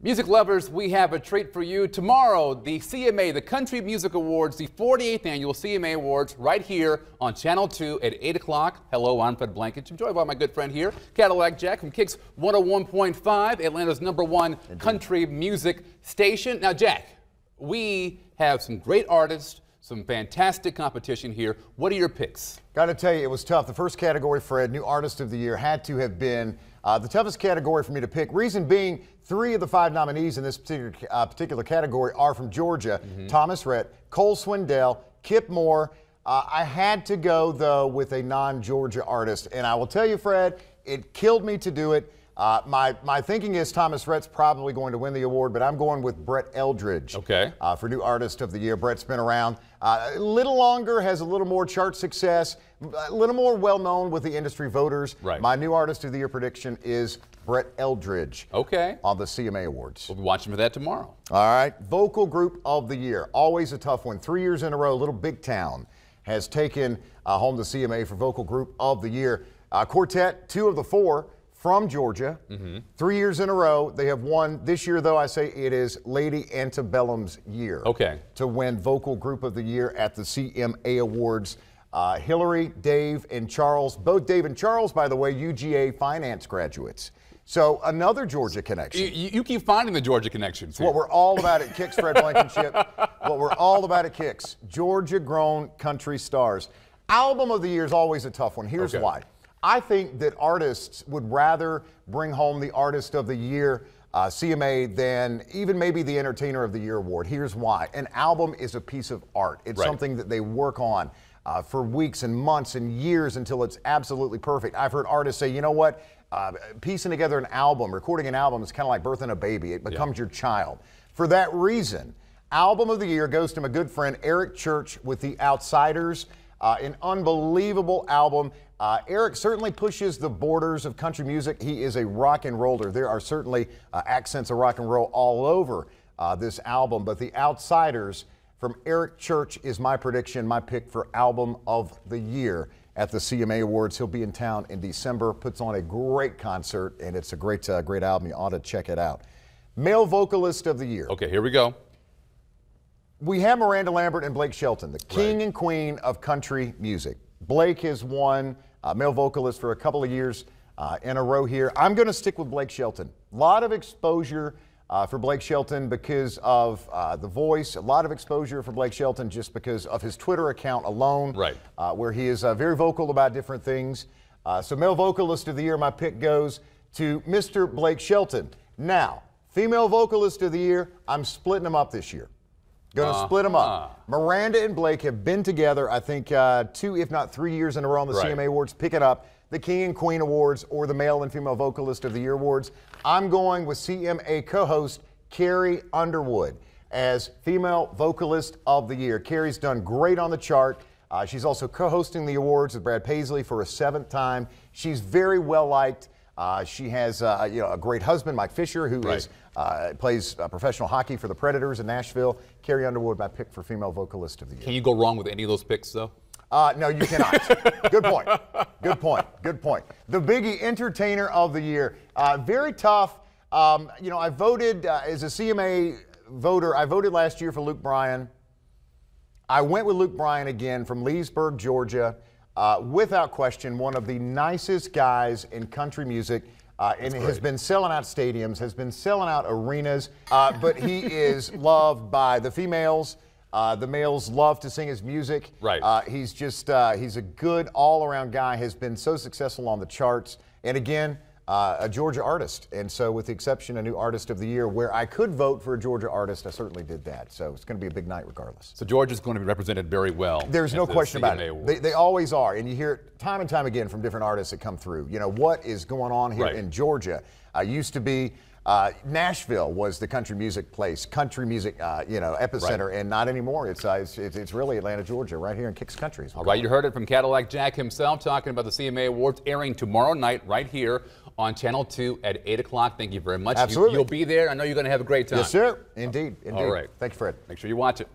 Music lovers, we have a treat for you. Tomorrow, the CMA, the Country Music Awards, the 48th Annual CMA Awards, right here on Channel 2 at 8 o'clock. Hello, I'm Fred Blankenship, joined by my good friend here, Cadillac Jack from Kicks 101.5, Atlanta's #1 country music station. Now, Jack, we have some great artists, some fantastic competition here. What are your picks? Got to tell you, it was tough. The first category, Fred, New Artist of the Year, had to have been the toughest category for me to pick. Reason being, 3 of the 5 nominees in this particular category are from Georgia. Thomas Rhett, Cole Swindell, Kip Moore. I had to go, though, with a non-Georgia artist. And I will tell you, Fred, it killed me to do it. My thinking is Thomas Rhett's probably going to win the award, but I'm going with Brett Eldredge for New Artist of the Year. Brett's been around a little longer, has a little more chart success, a little more well-known with the industry voters. Right. My New Artist of the Year prediction is Brett Eldredge on the CMA Awards. We'll be watching for that tomorrow. All right. Vocal Group of the Year, always a tough one. 3 years in a row, Little Big Town has taken home the CMA for Vocal Group of the Year. Quartet, 2 of the 4 from Georgia. 3 years in a row, they have won. This year, though, I say it is Lady Antebellum's year to win Vocal Group of the Year at the CMA Awards. Hillary, Dave, and Charles, both Dave and Charles, by the way, UGA finance graduates. So another Georgia connection. You keep finding the Georgia connections here. What we're all about at Kicks, Fred Blankenship. What we're all about at Kicks. Georgia-grown country stars. Album of the Year is always a tough one. Here's why. I think that artists would rather bring home the Artist of the Year CMA than even maybe the Entertainer of the Year award. Here's why. An album is a piece of art. It's something that they work on for weeks and months and years until it's absolutely perfect. I've heard artists say, you know what, piecing together an album, recording an album is kind of like birthing a baby. It becomes your child. For that reason, Album of the Year goes to my good friend Eric Church with The Outsiders. An unbelievable album. Eric certainly pushes the borders of country music. He is a rock and roller. There are certainly accents of rock and roll all over this album, but The Outsiders from Eric Church is my prediction, my pick for Album of the Year at the CMA Awards. He'll be in town in December, puts on a great concert, and it's a great album. You ought to check it out. Male Vocalist of the Year. Okay, here we go. We have Miranda Lambert and Blake Shelton, the king and queen of country music. Blake has won male vocalist for a couple of years in a row here. I'm going to stick with Blake Shelton. A lot of exposure for Blake Shelton because of The Voice. A lot of exposure for Blake Shelton just because of his Twitter account alone, where he is very vocal about different things. So male vocalist of the year, my pick goes to Mr. Blake Shelton. Now, female vocalist of the year, I'm splitting them up this year. Going to split them up. Miranda and Blake have been together, I think, 2, if not 3 years in a row on the CMA Awards. Pick it up. The King and Queen Awards or the Male and Female Vocalist of the Year Awards. I'm going with CMA co-host Carrie Underwood as Female Vocalist of the Year. Carrie's done great on the chart. She's also co-hosting the awards with Brad Paisley for a 7th time. She's very well liked. She has a great husband, Mike Fisher, who plays professional hockey for the Predators in Nashville. Carrie Underwood, my pick for Female Vocalist of the Year. Can you go wrong with any of those picks, though? No, you cannot. Good point. Good point. Good point. The Biggie Entertainer of the Year. Very tough. I voted as a CMA voter. I voted last year for Luke Bryan. I went with Luke Bryan again from Leesburg, Georgia. Without question, one of the nicest guys in country music. And has been selling out stadiums, has been selling out arenas. But he is loved by the females. The males love to sing his music. He's just, he's a good all-around guy, has been so successful on the charts. And again, a Georgia artist. And so with the exception of New Artist of the Year, where I could vote for a Georgia artist, I certainly did that. So it's going to be a big night regardless. So Georgia's going to be represented very well. There's no question about it. They always are. And you hear it time and time again from different artists that come through. You know, what is going on here in Georgia? Used to be Nashville was the country music place, country music, epicenter, and not anymore. It's really Atlanta, Georgia, right here in Kicks Country. All right, you heard it from Cadillac Jack himself talking about the CMA Awards airing tomorrow night right here on Channel 2 at 8 o'clock. Thank you very much. Absolutely. You'll be there. I know you're going to have a great time. Yes, sir. Indeed. Indeed. All right. Thank you, Fred. Make sure you watch it.